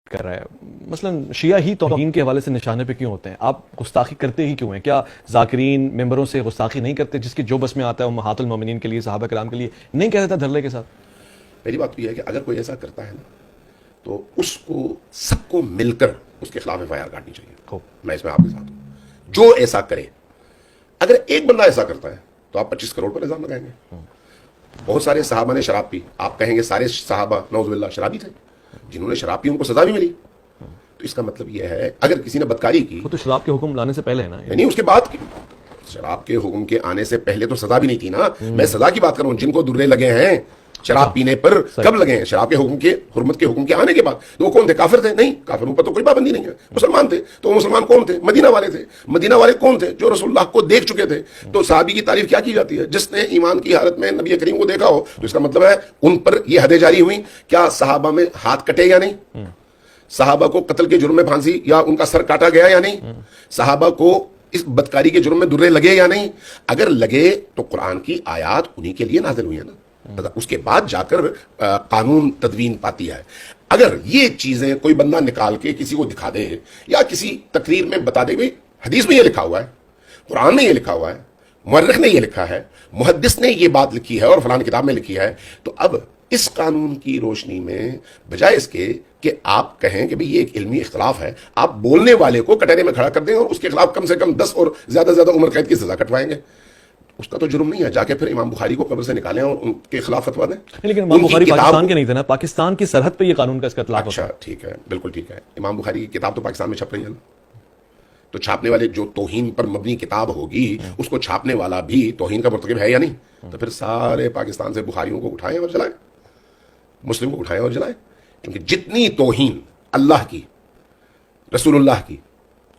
کر رہا ہے، مثلا شیعہ ہی توہین کے حوالے سے نشانے پہ کیوں ہوتے ہیں؟ آپ گستاخی کرتے ہی کیوں ہیں؟ کیا ذاکرین ممبروں سے گستاخی نہیں کرتے؟ جس کی جو بس میں آتا ہے امہات المومنین کے لیے، صحابہ کرام کے لیے نہیں کہہ دیتا دھرلے کے ساتھ؟ پہلی بات تو یہ ہے کہ اگر کوئی ایسا کرتا ہے نا تو اس کو سب کو مل کر اس کے خلاف FIR کاٹنی چاہیے. میں اس میں آپ کے ساتھ ہوں. جو ایسا کرے، اگر ایک بندہ ایسا کرتا ہے تو آپ 25 کروڑ پر الزام لگائیں گے. بہت سارے صحابہ نے شراب پی، آپ کہیں گے سارے صحابہ نعوذ باللہ شرابی تھے؟ جنہوں نے شراب پی ان کو سزا بھی ملی. تو اس کا مطلب یہ ہے اگر کسی نے بدکاری کی، وہ تو شراب کے حکم لانے سے پہلے ہے نا، نہیں اس کے بعد کی. شراب کے حکم کے آنے سے پہلے تو سزا بھی نہیں تھی نا. میں سزا کی بات کر رہا ہوں. جن کو درے لگے ہیں شراب پینے پر، کب لگے ہیں؟ شراب کے حکم کے، حرمت کے حکم کے آنے کے بعد. تو وہ کون تھے؟ کافر تھے؟ نہیں، کافروں پر تو کوئی پابندی نہیں ہے. مسلمان تھے. تو وہ مسلمان کون تھے؟ مدینہ والے تھے. مدینہ والے کون تھے؟ جو رسول اللہ کو دیکھ چکے تھے. تو صحابی کی تعریف کیا کی جاتی ہے؟ جس نے ایمان کی حالت میں نبی کریم کو دیکھا ہو. تو اس کا مطلب ہے ان پر یہ حدیں جاری ہوئی. کیا صحابہ میں ہاتھ کٹے یا نہیں؟ صحابہ کو قتل کے جرم میں پھانسی یا ان کا سر کاٹا گیا یا نہیں؟ صحابہ کو اس بدکاری کے جرم میں درے لگے یا نہیں؟ اگر لگے تو قرآن کی آیات انہی کے لیے نازل ہوئی ہیں نا. اس کے بعد جا کر قانون تدوین پاتی ہے. اگر یہ چیزیں کوئی بندہ نکال کے کسی کو دکھا دے یا کسی تقریر میں بتا دے بھئی حدیث میں یہ لکھا ہوا ہے، قرآن میں یہ لکھا ہوا ہے، مورخ نے یہ لکھا ہے، محدث نے یہ بات لکھی ہے اور فلان کتاب میں لکھی ہے، تو اب اس قانون کی روشنی میں بجائے اس کے کہ آپ کہیں کہ بھئی یہ ایک علمی اختلاف ہے، آپ بولنے والے کو کٹہرے میں کھڑا کر دیں اور اس کے خلاف کم سے کم 10 اور زیادہ زیادہ عمر قید کی سزا کٹوائیں گے. اس کا تو جرم نہیں ہے. جا کے پھر امام بخاری کو قبر سے نکالیں اور ان کے خلاف فتوا دیں. لیکن امام بخاری پاکستان کے نہیں تھے نا، پاکستان کی سرحد پہ یہ قانون کا اس کا اطلاق ہوتا ہے. اچھا ٹھیک ہے، بالکل ٹھیک ہے. امام بخاری کی کتاب تو پاکستان میں چھپ رہی ہے نا. تو چھاپنے والے جو توہین پر مبنی کتاب ہوگی اس کو چھاپنے والا بھی توہین کا مرتکب ہے یا نہیں؟ تو پھر سارے پاکستان سے بخاریوں کو اٹھائیں اور جلائیں، مسلم کو اٹھائیں اور جلائیں. کیونکہ جتنی توہین اللہ کی، رسول اللہ کی،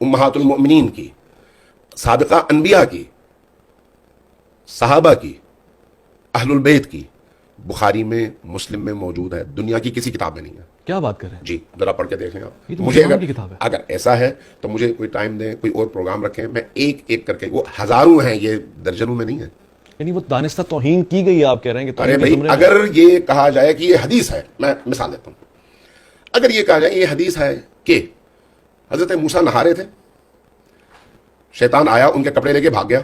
امہات المؤمنین کی، سابقہ انبیاء کی، صحابہ کی، اہل البیت کی، بخاری میں، مسلم میں موجود ہے. دنیا کی کسی کتاب میں نہیں ہے. کیا بات کر رہے ہیں؟ جی ذرا پڑھ کے دیکھیں آپ. یہ تو مجھے مسلمان کی کتاب ہے. اگر ایسا ہے تو مجھے کوئی ٹائم دیں، کوئی اور پروگرام رکھیں، میں ایک ایک کر کے، وہ ہزاروں ہیں، یہ درجنوں میں نہیں ہے. یعنی وہ دانستہ توہین کی گئی ہے، آپ کہہ رہے ہیں کہ ارے بھائی اگر یہ کہا جائے کہ یہ حدیث ہے، میں مثال دیتا ہوں، اگر یہ کہا جائے یہ حدیث ہے کہ حضرت موسیٰ نہا رہے تھے، شیطان آیا ان کے کپڑے لے کے بھاگ گیا،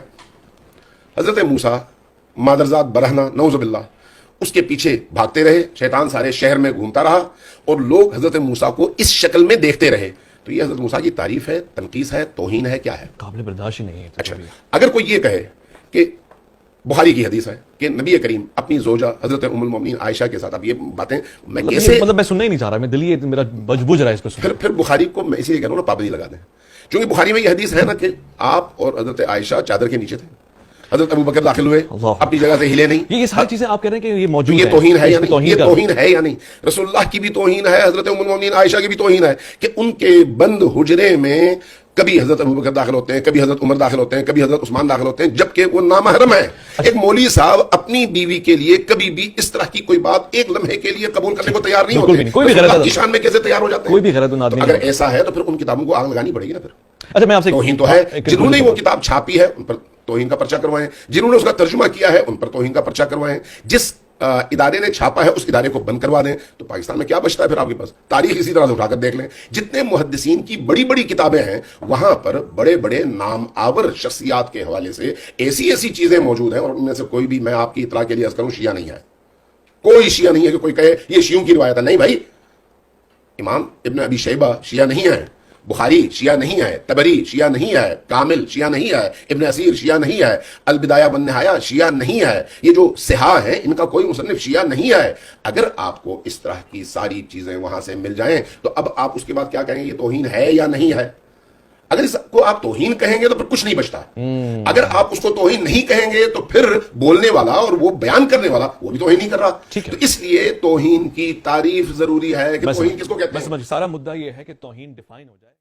حضرت موسیٰ مادرزاد برہنہ نعوذ باللہ اس کے پیچھے بھاگتے رہے، شیطان سارے شہر میں گھومتا رہا اور لوگ حضرت موسیٰ کو اس شکل میں دیکھتے رہے. تو یہ حضرت موسیٰ کی تعریف ہے، تنقیص ہے، توہین ہے، کیا ہے؟ قابل برداشت ہی نہیں ہے. اچھا اگر کوئی یہ کہے کہ بخاری کی حدیث ہے کہ نبی کریم اپنی زوجہ حضرت ام المؤمنین عائشہ کے ساتھ، اب یہ باتیں میں کیسے، مطلب میں سننا ہی نہیں چاہ رہا، میں دلی میرا بجھ رہا ہے اس کو سن. پھر بخاری کو میں اسی لیے کہہ رہا ہوں نا پابندی لگا دیں. چونکہ بخاری میں یہ حدیث ہے نا کہ آپ اور حضرت عائشہ چادر کے نیچے تھے، حضرت ابو بکر داخل ہوئے اپنی جگہ سے ہلے نہیں. یہ ساری چیزیں آپ کہہ رہے ہیں کہ یہ موجود یہ توہین ہے یا نہیں؟ یہ توہین ہے یا نہیں؟ رسول اللہ کی بھی توہین ہے، حضرت ام المؤمنین عائشہ کی بھی توہین ہے کہ ان کے بند حجرے میں کبھی حضرت ابو بکر داخل ہوتے ہیں، کبھی حضرت عمر داخل ہوتے ہیں، کبھی حضرت عثمان داخل ہوتے ہیں، جبکہ وہ نامحرم ہے. ایک مولوی صاحب اپنی بیوی کے لیے کبھی بھی اس طرح کی کوئی بات ایک لمحے کے لیے قبول کرنے کو تیار نہیں ہوتے. کوئی بھی غلط کی شان میں کیسے تیار ہو جاتے ہیں؟ کوئی بھی غلط آدمی. اگر ایسا ہے تو پھر ان کتابوں کو آگ لگانی پڑے گی نا. پھر اچھا میں آپ سے توہین تو ہے. جنہوں نے وہ کتاب چھاپی ہے ان پر توہین کا پرچہ کروائیں، جنہوں نے اس کا ترجمہ کیا ہے ان پر توہین کا پرچہ کروائیں، جس ادارے نے چھاپا ہے اس ادارے کو بند کروا دیں. تو پاکستان میں کیا بچتا ہے پھر آپ کے پاس؟ تاریخ اسی طرح سے اٹھا کر دیکھ لیں. جتنے محدثین کی بڑی بڑی کتابیں ہیں وہاں پر بڑے بڑے نام آور شخصیات کے حوالے سے ایسی ایسی چیزیں موجود ہیں، اور ان میں سے کوئی بھی، میں آپ کی اطلاع کے لیے عرض کروں، شیعہ نہیں ہے. کوئی شیعہ نہیں ہے کہ کوئی کہے یہ شیعوں کی روایت ہے. نہیں بھائی، امام ابن ابی شیبہ شیعہ نہیں ہے، بخاری شیعہ نہیں ہے، طبری شیعہ نہیں ہے، کامل شیعہ نہیں ہے، ابن اسیر شیعہ نہیں ہے، البدایہ والنہایہ شیعہ نہیں ہے. یہ جو صحاح ہیں ان کا کوئی مصنف شیعہ نہیں ہے. اگر آپ کو اس طرح کی ساری چیزیں وہاں سے مل جائیں تو اب آپ اس کے بعد کیا کہیں گے؟ یہ توہین ہے یا نہیں ہے؟ اگر اس کو آپ توہین کہیں گے تو پھر کچھ نہیں بچتا. اگر آپ اس کو توہین نہیں کہیں گے تو پھر بولنے والا اور وہ بیان کرنے والا وہ بھی توہین نہیں کر رہا. تو اس لیے توہین کی تعریف ضروری ہے کہ توہین کس کو کہتے ہیں. سارا مدعا یہ ہے کہ توہین ڈیفائن ہو جائے.